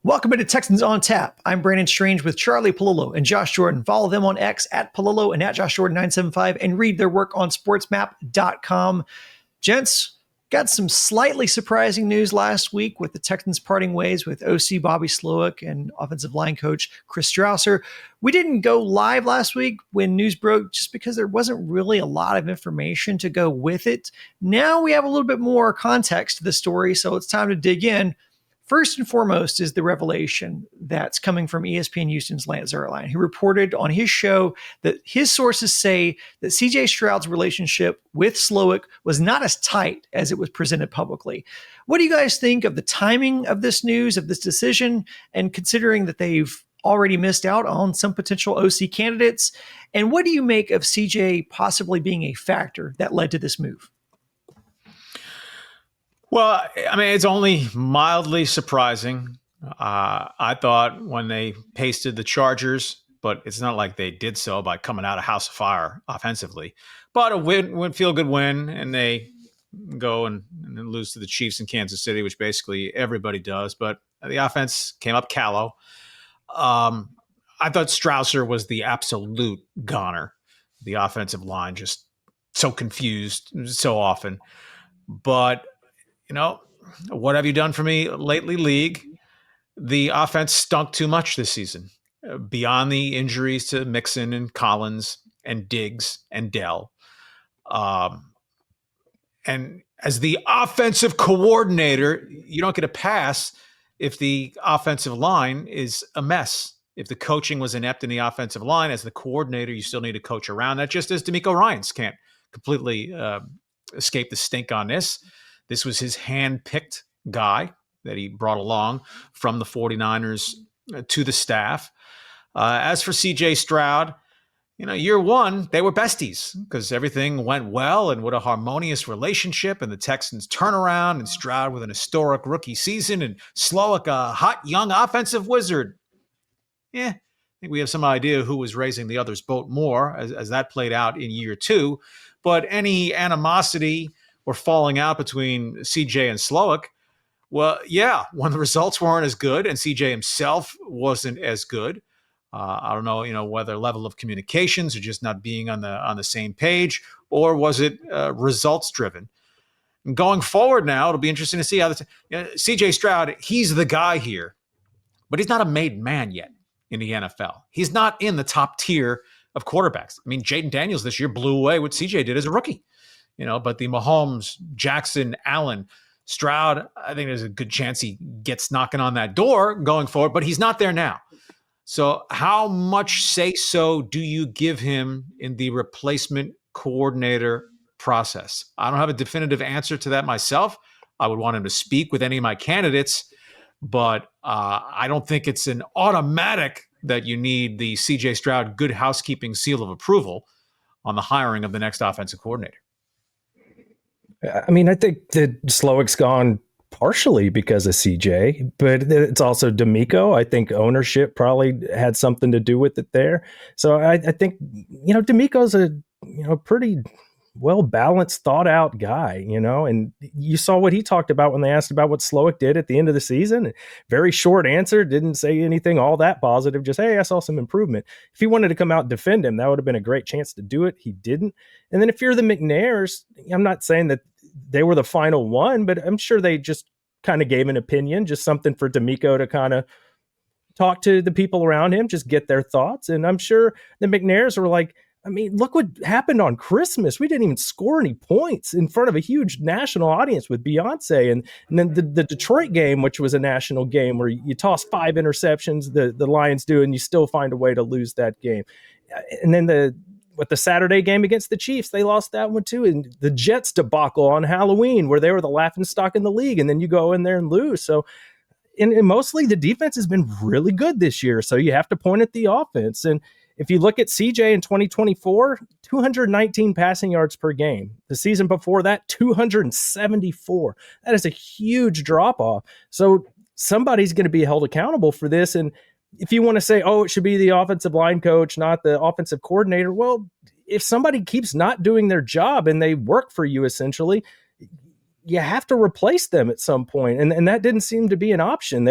Welcome to Texans on Tap. I'm Brandon Strange with Charlie Palillo and Josh Jordan. Follow them on X at Palillo and at Josh Jordan 975 and read their work on sportsmap.com. Gents, got some slightly surprising news last week with the Texans parting ways with OC Bobby Slowik and offensive line coach Chris Strausser. We didn't go live last week when news broke just because there wasn't really a lot of information to go with it. Now we have a little bit more context to the story, so it's time to dig in. First and foremost is the revelation that's coming from ESPN Houston's Lance Zierlein, who reported on his show that his sources say that C.J. Stroud's relationship with Slowik was not as tight as it was presented publicly. What do you guys think of the timing of this news, of this decision, and considering that they've already missed out on some potential OC candidates? And what do you make of C.J. possibly being a factor that led to this move? Well, I mean, it's only mildly surprising. I thought when they pasted the Chargers, but it's not like they did so by coming out of House of Fire offensively. But a feel-good win, and they go and then lose to the Chiefs in Kansas City, which basically everybody does. But the offense came up callow. I thought Strausser was the absolute goner. The offensive line just so confused so often. But you know, what have you done for me lately, league? The offense stunk too much this season. Beyond the injuries to Mixon and Collins and Diggs and Dell. And as the offensive coordinator, you don't get a pass if the offensive line is a mess. If the coaching was inept in the offensive line, as the coordinator, you still need to coach around that, just as DeMeco Ryans can't completely escape the stink on this. This was his hand-picked guy that he brought along from the 49ers to the staff. As for C.J. Stroud, year one, they were besties because everything went well and what a harmonious relationship, and the Texans turnaround and Stroud with an historic rookie season and Slowik, a hot young offensive wizard. I think we have some idea who was raising the other's boat more as that played out in year two. But any animosity or falling out between CJ and Slowik, well, yeah, when the results weren't as good and CJ himself wasn't as good, I don't know, whether level of communications or just not being on the same page, or was it results driven? And going forward now, it'll be interesting to see how CJ Stroud, he's the guy here, but he's not a made man yet in the NFL. He's not in the top tier of quarterbacks. I mean, Jaden Daniels this year blew away what CJ did as a rookie. But the Mahomes, Jackson, Allen, Stroud, I think there's a good chance he gets knocking on that door going forward, but he's not there now. So how much say-so do you give him in the replacement coordinator process? I don't have a definitive answer to that myself. I would want him to speak with any of my candidates, but I don't think it's an automatic that you need the C.J. Stroud good housekeeping seal of approval on the hiring of the next offensive coordinator. I mean, I think that Slowik's gone partially because of CJ, but it's also DeMeco. I think ownership probably had something to do with it there. So I think, DeMeco's a pretty well-balanced, thought-out guy, and you saw what he talked about when they asked about what Slowik did at the end of the season. Very short answer, didn't say anything all that positive, just, hey, I saw some improvement. If he wanted to come out and defend him, that would have been a great chance to do it. He didn't. And then if you're the McNairs, I'm not saying that they were the final one, but I'm sure they just kind of gave an opinion, just something for DeMeco to kind of talk to the people around him, just get their thoughts. And I'm sure the McNairs were like, I mean, look what happened on Christmas. We didn't even score any points in front of a huge national audience with Beyonce. And then the Detroit game, which was a national game where you toss 5 interceptions, the Lions do, and you still find a way to lose that game. And then the Saturday game against the Chiefs, they lost that one too. And the Jets debacle on Halloween where they were the laughingstock in the league, and then you go in there and lose. So and mostly the defense has been really good this year. So you have to point at the offense. And if you look at CJ in 2024, 219 passing yards per game. The season before that, 274. That is a huge drop off. So somebody's going to be held accountable for this. And if you want to say, oh, it should be the offensive line coach, not the offensive coordinator, well, if somebody keeps not doing their job and they work for you, essentially, you have to replace them at some point. And that didn't seem to be an option.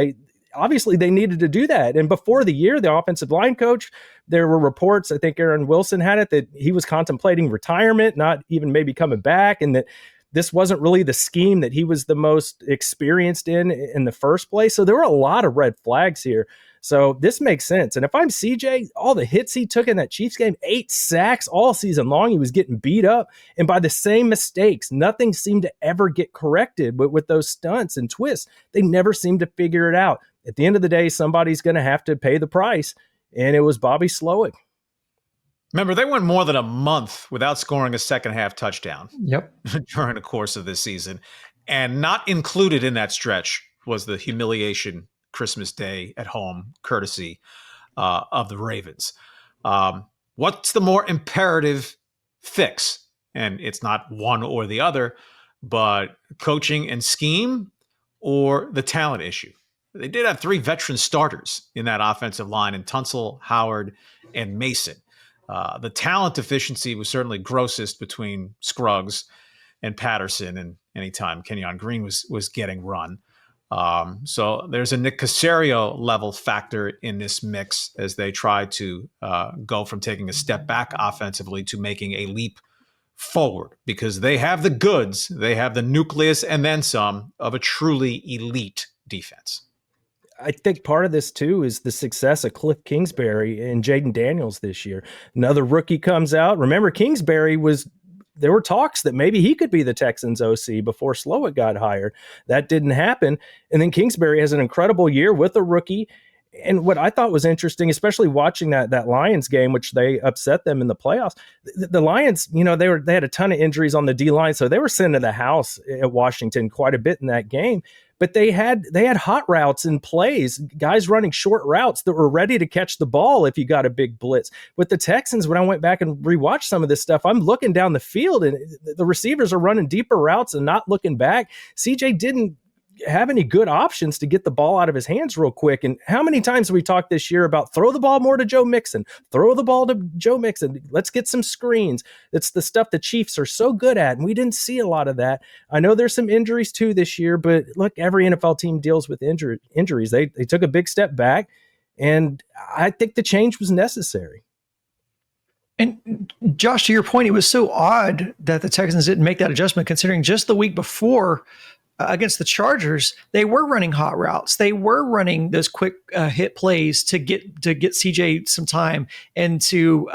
obviously they needed to do that. And before the year, the offensive line coach, there were reports, I think Aaron Wilson had it, that he was contemplating retirement, not even maybe coming back, and that this wasn't really the scheme that he was the most experienced in the first place. So there were a lot of red flags here. So this makes sense. And if I'm CJ, all the hits he took in that Chiefs game, 8 sacks all season long, he was getting beat up. And by the same mistakes, nothing seemed to ever get corrected. But with those stunts and twists, they never seemed to figure it out. At the end of the day, somebody's going to have to pay the price. And it was Bobby Slowik. Remember, they went more than a month without scoring a second half touchdown. Yep. During the course of this season. And not included in that stretch was the humiliation Christmas Day at home, courtesy of the Ravens. What's the more imperative fix? And it's not one or the other, but coaching and scheme or the talent issue. They did have 3 veteran starters in that offensive line in Tunsil, Howard, and Mason. The talent deficiency was certainly grossest between Scruggs and Patterson, and anytime Kenyon Green was getting run. So there's a Nick Caserio level factor in this mix as they try to go from taking a step back offensively to making a leap forward, because they have the goods, they have the nucleus and then some of a truly elite defense. I think part of this, too, is the success of Cliff Kingsbury and Jaden Daniels this year. Another rookie comes out. Remember, Kingsbury there were talks that maybe he could be the Texans OC before Slowik got hired. That didn't happen. And then Kingsbury has an incredible year with a rookie. And what I thought was interesting, especially watching that Lions game, which they upset them in the playoffs, the Lions, they had a ton of injuries on the D-line, so they were sent to the house at Washington quite a bit in that game. But they had hot routes and plays, guys running short routes that were ready to catch the ball if you got a big blitz. With the Texans, when I went back and rewatched some of this stuff, I'm looking down the field and the receivers are running deeper routes and not looking back. CJ didn't have any good options to get the ball out of his hands real quick. And how many times have we talked this year about throw the ball more to Joe Mixon, let's get some screens. It's the stuff the Chiefs are so good at, and we didn't see a lot of that. I know there's some injuries too this year, but look, every NFL team deals with injuries. They took a big step back, and I think the change was necessary. And Josh, to your point, it was so odd that the Texans didn't make that adjustment, considering just the week before against the Chargers, they were running hot routes. They were running those quick hit plays to get CJ some time and to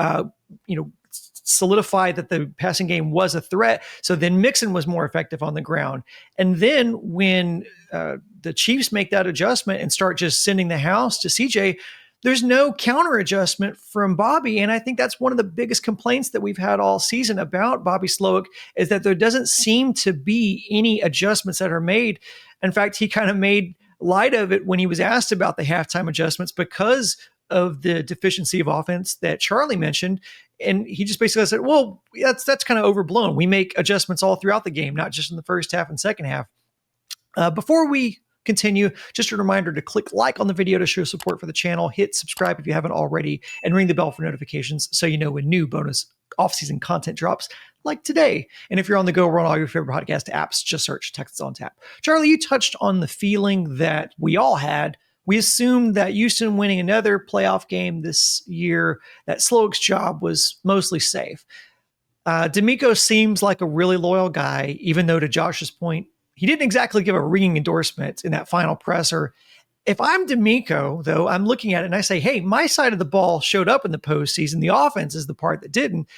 solidify that the passing game was a threat. So then Mixon was more effective on the ground. And then when the Chiefs make that adjustment and start just sending the house to CJ, there's no counter adjustment from Bobby. And I think that's one of the biggest complaints that we've had all season about Bobby Slowik, is that there doesn't seem to be any adjustments that are made. In fact, he kind of made light of it when he was asked about the halftime adjustments because of the deficiency of offense that Charlie mentioned. And he just basically said, well, that's kind of overblown. We make adjustments all throughout the game, not just in the first half and second half. Before we continue, just a reminder to click like on the video to show support for the channel, hit subscribe if you haven't already, and ring the bell for notifications so you know when new bonus off-season content drops like today. And if you're on the go, we're on all your favorite podcast apps. Just search Texans on Tap. Charlie, you touched on the feeling that we all had. We assumed that Houston winning another playoff game this year, that Slowik's job was mostly safe. D'Amico seems like a really loyal guy, even though, to Josh's point, he didn't exactly give a ringing endorsement in that final presser. If I'm D'Amico, though, I'm looking at it and I say, hey, my side of the ball showed up in the postseason. The offense is the part that didn't.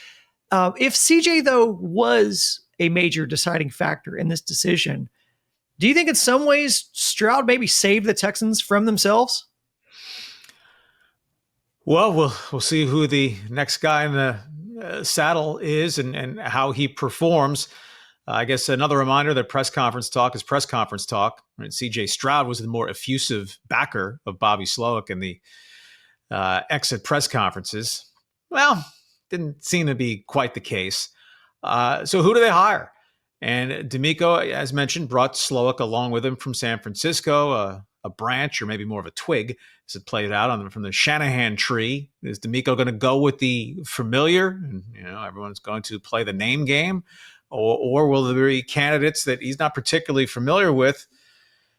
If CJ, though, was a major deciding factor in this decision, do you think in some ways Stroud maybe saved the Texans from themselves? Well, we'll see who the next guy in the saddle is and how he performs. I guess another reminder that press conference talk is press conference talk. Right? CJ Stroud was the more effusive backer of Bobby Slowik in the exit press conferences. Well, didn't seem to be quite the case. So who do they hire? And D'Amico, as mentioned, brought Slowik along with him from San Francisco, a branch or maybe more of a twig as it played out from the Shanahan tree. Is D'Amico going to go with the familiar and everyone's going to play the name game? Or will there be candidates that he's not particularly familiar with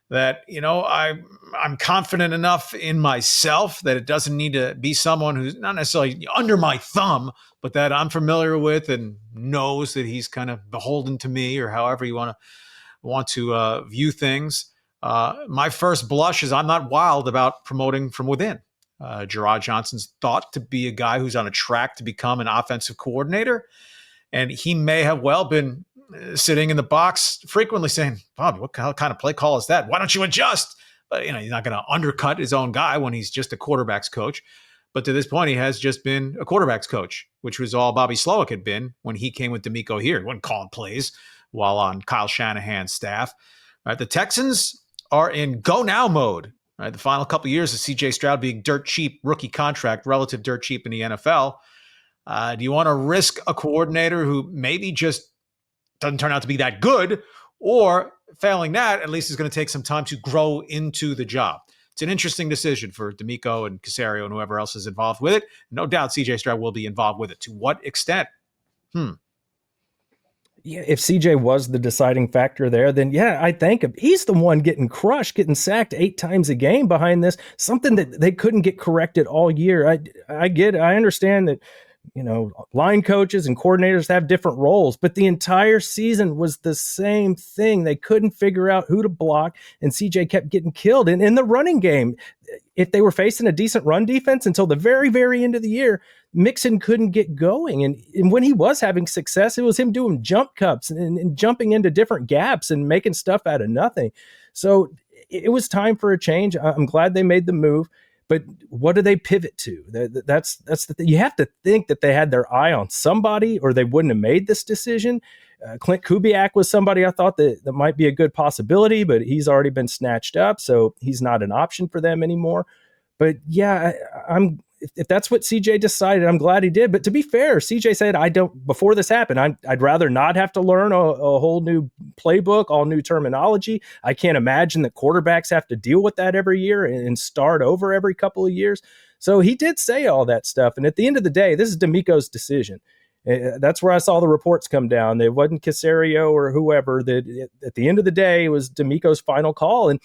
that, I'm confident enough in myself that it doesn't need to be someone who's not necessarily under my thumb, but that I'm familiar with and knows that he's kind of beholden to me, or however you want to view things. My first blush is I'm not wild about promoting from within. Gerard Johnson's thought to be a guy who's on a track to become an offensive coordinator, and he may have well been sitting in the box frequently saying, Bobby, what kind of play call is that? Why don't you adjust? But he's not going to undercut his own guy when he's just a quarterback's coach. But to this point, he has just been a quarterback's coach, which was all Bobby Slowik had been when he came with D'Amico here. He wasn't calling plays while on Kyle Shanahan's staff. Right, the Texans are in go now mode. Right, the final couple of years of C.J. Stroud being dirt cheap rookie contract, relative dirt cheap in the NFL. Do you want to risk a coordinator who maybe just doesn't turn out to be that good, or failing that, at least is going to take some time to grow into the job? It's an interesting decision for D'Amico and Caserio and whoever else is involved with it. No doubt CJ Stroud will be involved with it. To what extent? Yeah, if CJ was the deciding factor there, then yeah, I thank him. He's the one getting crushed, getting sacked 8 times a game behind this, something that they couldn't get corrected all year. I understand that, line coaches and coordinators have different roles, but the entire season was the same thing. They couldn't figure out who to block, and CJ kept getting killed. And in the running game, if they were facing a decent run defense until the very, very end of the year, Mixon couldn't get going. And when he was having success, it was him doing jump cuts and jumping into different gaps and making stuff out of nothing. So it was time for a change. I'm glad they made the move. But what do they pivot to? That's the thing. You have to think that they had their eye on somebody, or they wouldn't have made this decision. Clint Kubiak was somebody I thought that might be a good possibility, but he's already been snatched up, so he's not an option for them anymore. But yeah, if that's what CJ decided, I'm glad he did. But to be fair, CJ said, before this happened, I'd rather not have to learn a whole new playbook, all new terminology. I can't imagine that quarterbacks have to deal with that every year and start over every couple of years. So he did say all that stuff. And at the end of the day, this is D'Amico's decision. That's where I saw the reports come down. It wasn't Caserio or whoever. That at the end of the day, it was D'Amico's final call. And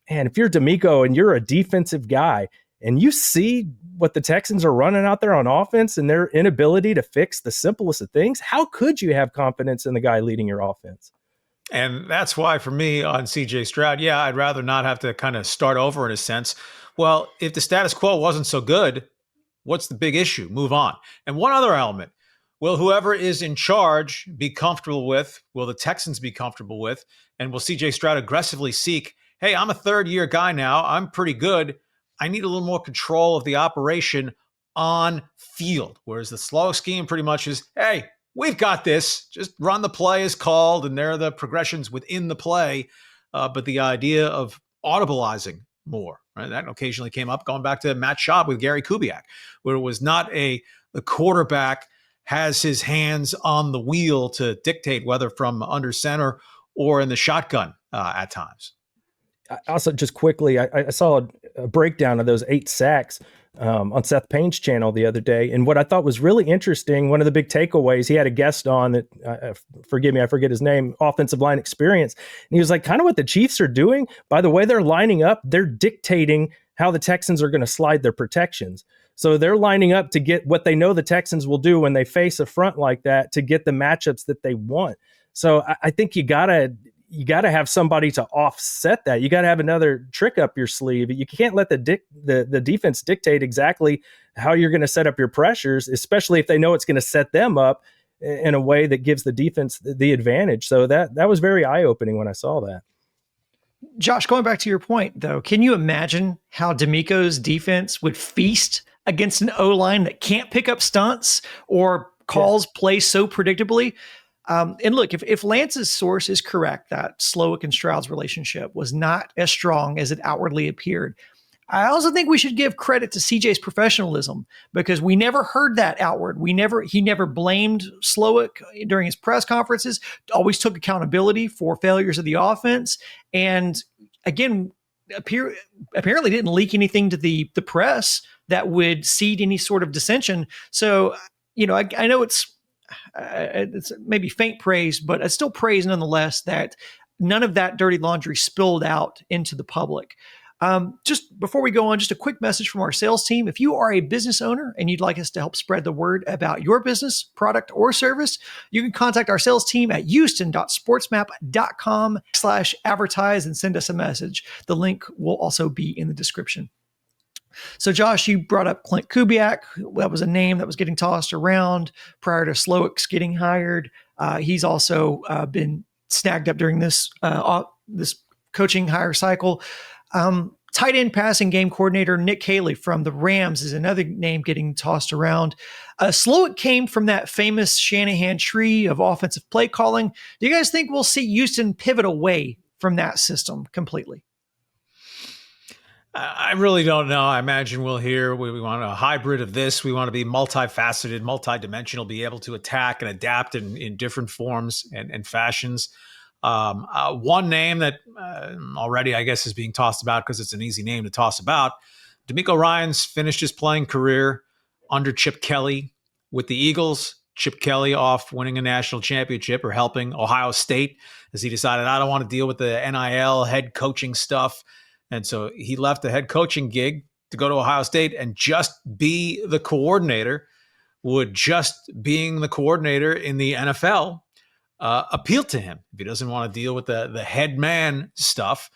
if you're D'Amico and you're a defensive guy, and you see what the Texans are running out there on offense and their inability to fix the simplest of things, how could you have confidence in the guy leading your offense? And that's why, for me, on CJ Stroud, yeah, I'd rather not have to kind of start over in a sense. Well, if the status quo wasn't so good, what's the big issue? Move on. And one other element, will whoever is in charge be comfortable with, will the Texans be comfortable with, and will CJ Stroud aggressively seek, hey, I'm a third-year guy now, I'm pretty good, I need a little more control of the operation on field. Whereas the Slowik scheme pretty much is, hey, we've got this. Just run the play as called, and there are the progressions within the play. But the idea of audibilizing more, right? That occasionally came up going back to Matt Schaub with Gary Kubiak, where it was not the quarterback has his hands on the wheel to dictate whether from under center or in the shotgun at times. Also, just quickly, I saw a breakdown of those 8 sacks on Seth Payne's channel the other day. And what I thought was really interesting, one of the big takeaways, he had a guest on that, forgive me, I forget his name, offensive line experience. And he was like, kind of what the Chiefs are doing, by the way they're lining up, they're dictating how the Texans are going to slide their protections. So they're lining up to get what they know the Texans will do when they face a front like that, to get the matchups that they want. So I think you gotta have somebody to offset that. You got to have another trick up your sleeve. You can't let the defense dictate exactly how you're going to set up your pressures, especially if they know it's going to set them up in a way that gives the defense the advantage. So that was very eye-opening when I saw that. Josh, going back to your point, though, can you imagine how D'Amico's defense would feast against an O-line that can't pick up stunts or calls plays so predictably? And look, if Lance's source is correct, that Slowik and Stroud's relationship was not as strong as it outwardly appeared, I also think we should give credit to CJ's professionalism, because we never heard that outward. He never blamed Slowik during his press conferences, always took accountability for failures of the offense. And again, apparently didn't leak anything to the press that would seed any sort of dissension. So, I know it's maybe faint praise, but it's still praise nonetheless that none of that dirty laundry spilled out into the public. Just before we go on, just a quick message from our sales team. If you are a business owner and you'd like us to help spread the word about your business, product, or service, you can contact our sales team at houston.sportsmap.com/advertise and send us a message. The link will also be in the description. So, Josh, you brought up Clint Kubiak. That was a name that was getting tossed around prior to Slowik's getting hired. He's also been snagged up during this coaching hire cycle. Tight end passing game coordinator Nick Haley from the Rams is another name getting tossed around. Slowik came from that famous Shanahan tree of offensive play calling. Do you guys think we'll see Houston pivot away from that system completely? I really don't know. I imagine we'll hear we want a hybrid of this. We want to be multifaceted, multidimensional, be able to attack and adapt in different forms and fashions. One name that already, I guess, is being tossed about because it's an easy name to toss about. D'Amico Ryans finished his playing career under Chip Kelly with the Eagles. Chip Kelly off winning a national championship or helping Ohio State as he decided, I don't want to deal with the NIL head coaching stuff. And so he left the head coaching gig to go to Ohio State and just be the coordinator. Would just being the coordinator in the NFL appeal to him if he doesn't want to deal with the head man stuff?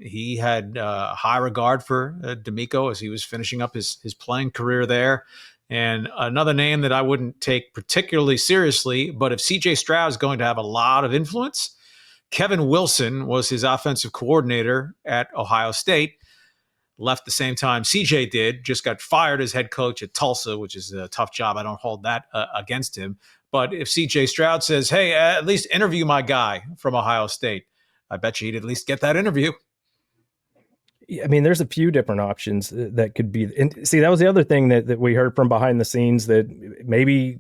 He had high regard for D'Amico as he was finishing up his playing career there. And another name that I wouldn't take particularly seriously, but if C.J. Stroud is going to have a lot of influence, Kevin Wilson was his offensive coordinator at Ohio State, left the same time CJ did, just got fired as head coach at Tulsa, which is a tough job. I don't hold that against him. But if CJ Stroud says, hey, at least interview my guy from Ohio State, I bet you he'd at least get that interview. I mean, there's a few different options that could be. And see, that was the other thing that we heard from behind the scenes, that maybe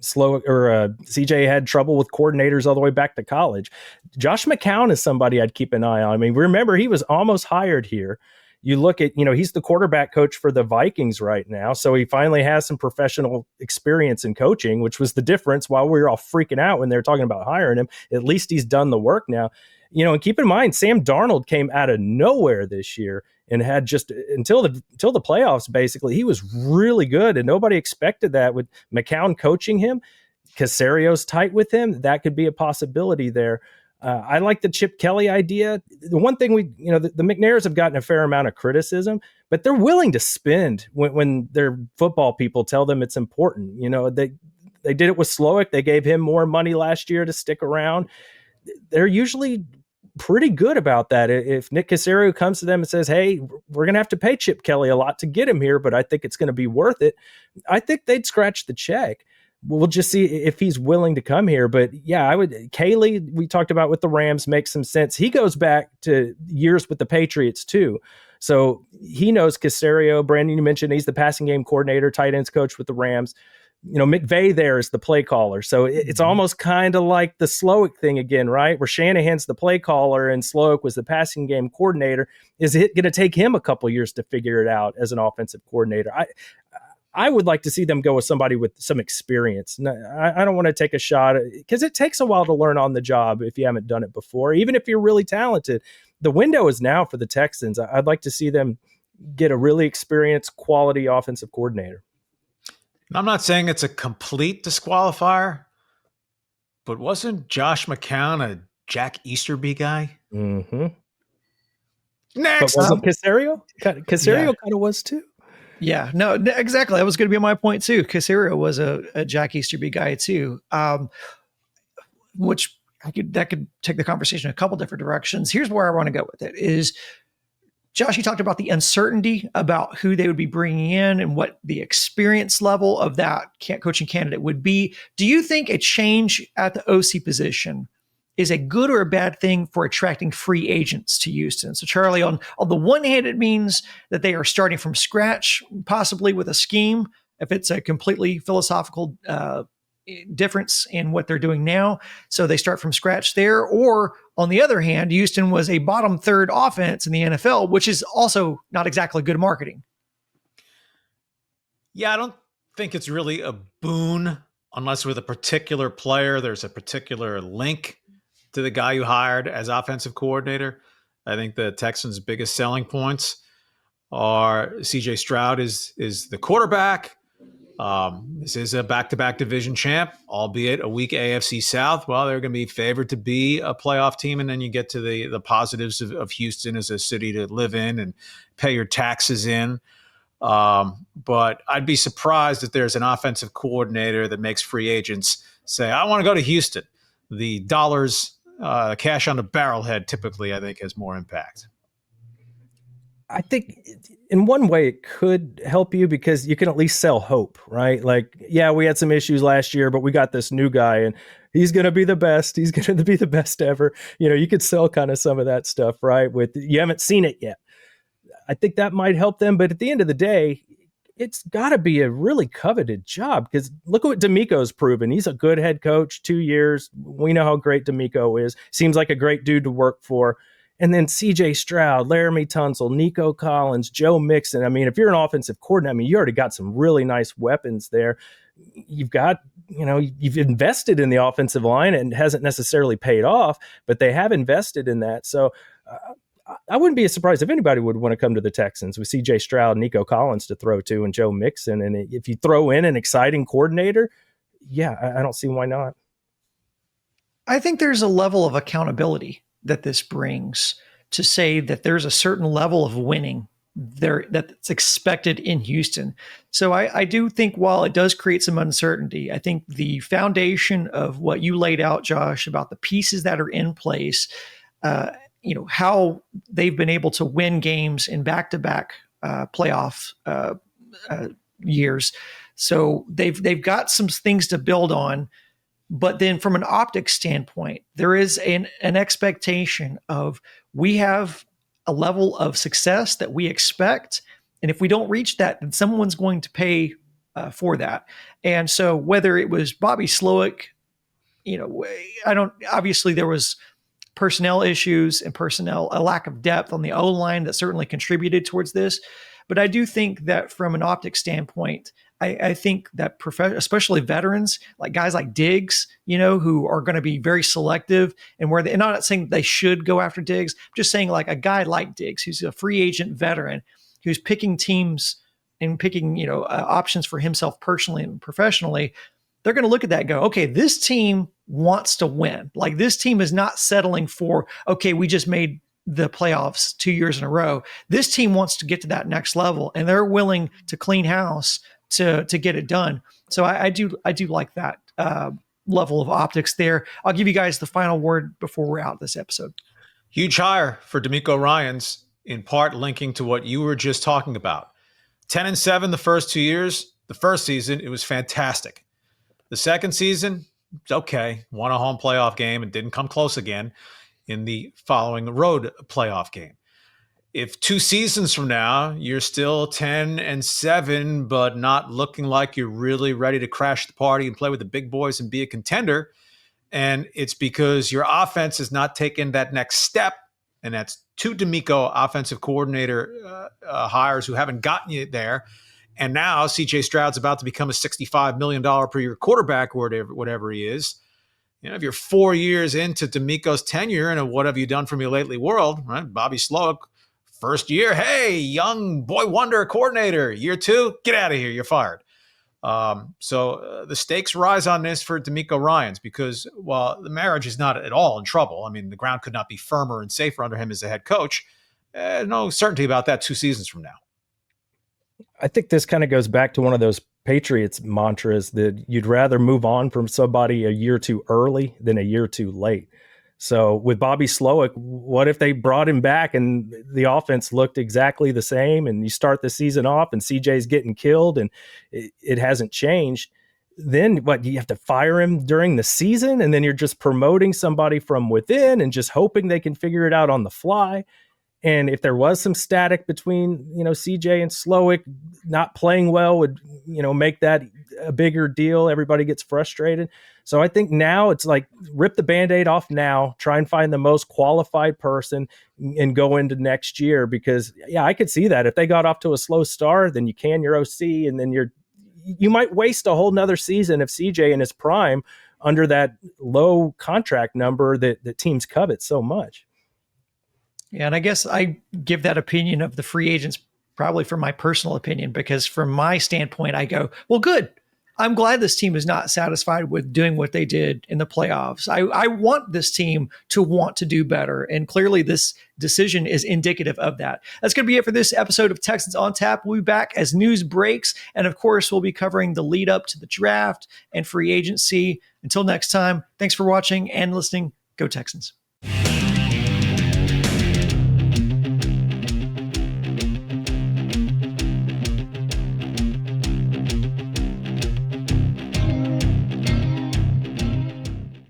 CJ had trouble with coordinators all the way back to college. Josh McCown is somebody I'd keep an eye on. I mean, remember, he was almost hired here. You look at, he's the quarterback coach for the Vikings right now. So he finally has some professional experience in coaching, which was the difference while we were all freaking out when they were talking about hiring him. At least he's done the work now. And keep in mind, Sam Darnold came out of nowhere this year and had just until the playoffs, basically, he was really good. And nobody expected that with McCown coaching him. Casario's tight with him. That could be a possibility there. I like the Chip Kelly idea. The one thing the McNairs have gotten a fair amount of criticism, but they're willing to spend when their football people tell them it's important. They did it with Slowik. They gave him more money last year to stick around. They're usually pretty good about that. If Nick Caserio comes to them and says, hey, we're going to have to pay Chip Kelly a lot to get him here, but I think it's going to be worth it, I think they'd scratch the check. We'll just see if he's willing to come here. But yeah, Caley, we talked about with the Rams, makes some sense. He goes back to years with the Patriots too. So he knows Caserio. Brandon, you mentioned he's the passing game coordinator, tight ends coach with the Rams. McVay there is the play caller. So it's almost kind of like the Slowik thing again, right? Where Shanahan's the play caller and Slowik was the passing game coordinator. Is it going to take him a couple years to figure it out as an offensive coordinator? I would like to see them go with somebody with some experience. I don't want to take a shot because it takes a while to learn on the job if you haven't done it before, even if you're really talented. The window is now for the Texans. I'd like to see them get a really experienced, quality offensive coordinator. I'm not saying it's a complete disqualifier, but wasn't Josh McCown a Jack Easterby guy? Mm-hmm. Next. But wasn't Caserio? Caserio kind of was too. Yeah, no, exactly. That was going to be my point too. Caserio was a Jack Easterby guy too, which that could take the conversation a couple different directions. Here's where I want to go with it is, Josh, you talked about the uncertainty about who they would be bringing in and what the experience level of that coaching candidate would be. Do you think a change at the OC position is a good or a bad thing for attracting free agents to Houston? So, Charlie, on the one hand, it means that they are starting from scratch, possibly with a scheme, if it's a completely philosophical difference in what they're doing now. So they start from scratch there. Or on the other hand, Houston was a bottom third offense in the NFL, which is also not exactly good marketing. Yeah, I don't think it's really a boon unless with a particular player, there's a particular link to the guy you hired as offensive coordinator. I think the Texans' biggest selling points are CJ Stroud is the quarterback. This is a back-to-back division champ, albeit a weak AFC South. Well, they're going to be favored to be a playoff team, and then you get to the positives of Houston as a city to live in and pay your taxes in. But I'd be surprised if there's an offensive coordinator that makes free agents say, I want to go to Houston. The dollars, cash on the barrelhead typically, I think, has more impact. I think in one way it could help you because you can at least sell hope, right? Like, yeah, we had some issues last year, but we got this new guy and he's going to be the best. He's going to be the best ever. You could sell kind of some of that stuff, right? You haven't seen it yet. I think that might help them. But at the end of the day, it's got to be a really coveted job because look at what D'Amico's proven. He's a good head coach, 2 years. We know how great D'Amico is. Seems like a great dude to work for. And then CJ Stroud, Laramie Tunsil, Nico Collins, Joe Mixon. I mean, if you're an offensive coordinator, you already got some really nice weapons there. You've got, you've invested in the offensive line and it hasn't necessarily paid off, but they have invested in that. So I wouldn't be surprised if anybody would want to come to the Texans with CJ Stroud, Nico Collins to throw to, and Joe Mixon. And if you throw in an exciting coordinator, yeah, I don't see why not. I think there's a level of accountability that this brings to say that there's a certain level of winning there that's expected in Houston. So I do think while it does create some uncertainty, I think the foundation of what you laid out, Josh, about the pieces that are in place, how they've been able to win games in back-to-back playoff years. So they've got some things to build on. But then from an optics standpoint, there is an expectation of we have a level of success that we expect. And if we don't reach that, then someone's going to pay for that. And so whether it was Bobby Slowik, obviously there was personnel issues and a lack of depth on the O-line that certainly contributed towards this. But I do think that from an optics standpoint, I think that especially veterans, like guys like Diggs, who are going to be very selective and and I'm not saying they should go after Diggs, I'm just saying like a guy like Diggs, who's a free agent veteran, who's picking teams and picking, options for himself personally and professionally. They're going to look at that and go, okay, this team wants to win. Like this team is not settling for, okay, we just made the playoffs 2 years in a row. This team wants to get to that next level and they're willing to clean house to get it done. So I do like that level of optics there. I'll give you guys the final word before we're out this episode. Huge hire for DeMeco Ryans, in part linking to what you were just talking about. 10-7 the first 2 years. The first season, it was fantastic. The second season, it's okay. Won a home playoff game and didn't come close again in the following road playoff game. If 2 seasons from now, you're still 10-7, but not looking like you're really ready to crash the party and play with the big boys and be a contender, and it's because your offense is not taking that next step, and that's 2 DeMeco offensive coordinator hires who haven't gotten you there, and now CJ Stroud's about to become a $65 million per year quarterback or whatever he is. If you're 4 years into DeMeco's tenure and what have you done for me lately world, right? Bobby Slowik, first year, hey, young boy wonder coordinator. Year 2, get out of here. You're fired. So the stakes rise on this for DeMeco Ryans because while the marriage is not at all in trouble, I mean, the ground could not be firmer and safer under him as a head coach. No certainty about that 2 seasons from now. I think this kind of goes back to one of those Patriots mantras that you'd rather move on from somebody a year too early than a year too late. So with Bobby Slowik, what if they brought him back and the offense looked exactly the same and you start the season off and CJ's getting killed and it hasn't changed? Then what, you have to fire him during the season and then you're just promoting somebody from within and just hoping they can figure it out on the fly. And if there was some static between, CJ and Slowik, not playing well would, make that a bigger deal. Everybody gets frustrated. So I think now it's like rip the Band-Aid off now, try and find the most qualified person and go into next year because, yeah, I could see that. If they got off to a slow start, then you can your OC and then you might waste a whole nother season of CJ in his prime under that low contract number that teams covet so much. Yeah, and I guess I give that opinion of the free agents probably from my personal opinion, because from my standpoint, I go, well, good. I'm glad this team is not satisfied with doing what they did in the playoffs. I want this team to want to do better. And clearly this decision is indicative of that. That's going to be it for this episode of Texans on Tap. We'll be back as news breaks. And of course, we'll be covering the lead up to the draft and free agency. Until next time, thanks for watching and listening. Go Texans.